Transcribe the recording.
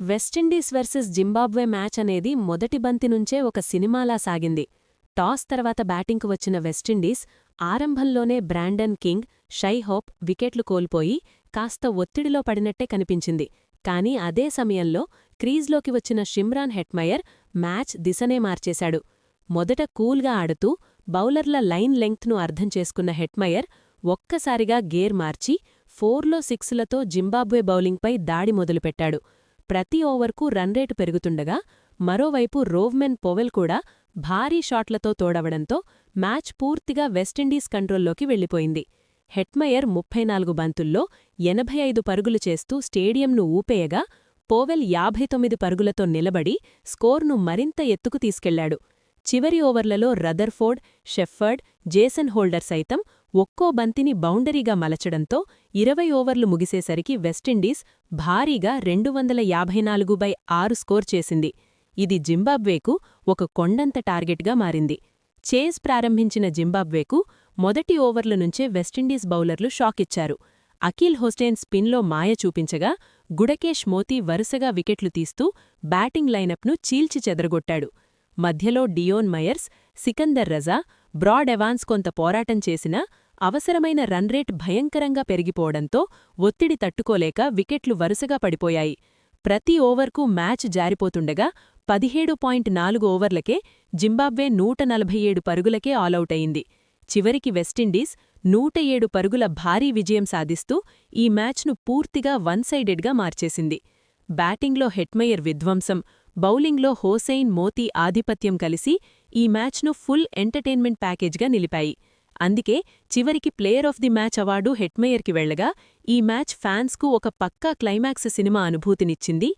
West Indies versus Zimbabwe match అనేది మొదటి బంతి నుంచే ఒక సినిమాలా సాగింది. టాస్ తర్వాత బ్యాటింగ్కు వచ్చిన వెస్టిండీస్ ఆరంభంలోనే బ్రాండన్ కింగ్, షై హోప్ వికెట్లు కోల్పోయి కాస్త ఒత్తిడిలో పడినట్టే కనిపించింది. కానీ అదే సమయంలో క్రీజ్లోకి వచ్చిన షిమ్రాన్ హెట్మయర్ మ్యాచ్ దిశనే మార్చేశాడు. మొదట కూల్గా ఆడుతూ బౌలర్ల లైన్ లెంగ్త్ను అర్థం చేసుకున్న హెట్మయర్ ఒక్కసారిగా గేర్ మార్చి 4లో 6లతో జింబాబ్వే బౌలింగ్పై దాడి మొదలుపెట్టాడు. ప్రతి ఓవర్కు రన్రేటు పెరుగుతుండగా మరోవైపు రోవ్మెన్ పొవెల్ కూడా భారీ షాట్లతో తోడవడంతో మ్యాచ్ పూర్తిగా వెస్టిండీస్ కంట్రోల్లోకి వెళ్లిపోయింది. హెట్మయర్ 34 బంతుల్లో 85 పరుగులు చేస్తూ స్టేడియంను ఊపేయగా పోవెల్ 59 పరుగులతో నిలబడి స్కోర్ను మరింత ఎత్తుకు తీసుకెళ్లాడు. చివరి ఓవర్లలో రదర్ఫోర్డ్, షెఫర్డ్, జేసన్ హోల్డర్ సైతం ఒక్కో బంతిని బౌండరీగా మలచడంతో 20 ఓవర్లు ముగిసేసరికి వెస్టిండీస్ భారీగా 254/6 స్కోర్ చేసింది. ఇది జింబాబ్వేకు ఒక కొండంత టార్గెట్గా మారింది. చేజ్ ప్రారంభించిన జింబాబ్వేకు మొదటి ఓవర్ల నుంచే వెస్టిండీస్ బౌలర్లు షాకిచ్చారు. అకీల్ హుస్సేన్ స్పిన్లో మాయ చూపించగా గుడకేష్ మోతీ వరుసగా వికెట్లు తీస్తూ బ్యాటింగ్ లైనప్ను చీల్చి చెదరగొట్టాడు. మధ్యలో డియోన్ మయర్స్, సికందర్ రజా, బ్రాడ్ ఎవాన్స్ కొంత పోరాటం చేసినా అవసరమైన రన్రేట్ భయంకరంగా పెరిగిపోవడంతో ఒత్తిడి తట్టుకోలేక వికెట్లు వరుసగా పడిపోయాయి. ప్రతి ఓవర్కు మ్యాచ్ జారిపోతుండగా 17.4 ఓవర్లకే జింబాబ్వే 147 పరుగులకే ఆలౌటయింది. చివరికి వెస్టిండీస్ 107 పరుగుల భారీ విజయం సాధిస్తూ ఈ మ్యాచ్ను పూర్తిగా వన్ సైడెడ్గా మార్చేసింది. బ్యాటింగ్లో హెట్మయర్ విధ్వంసం, బౌలింగ్లో హోసెయిన్, మోతీ ఆధిపత్యం కలిసి ఈ మ్యాచ్ను ఫుల్ ఎంటర్టైన్మెంట్ ప్యాకేజ్గా నిలిపాయి. అందుకే చివరికి player of the match award హెట్మయర్కి వెళ్లగా ఈ మ్యాచ్ ఫ్యాన్స్కు ఒక పక్కా క్లైమాక్స్ సినిమా అనుభూతినిచ్చింది.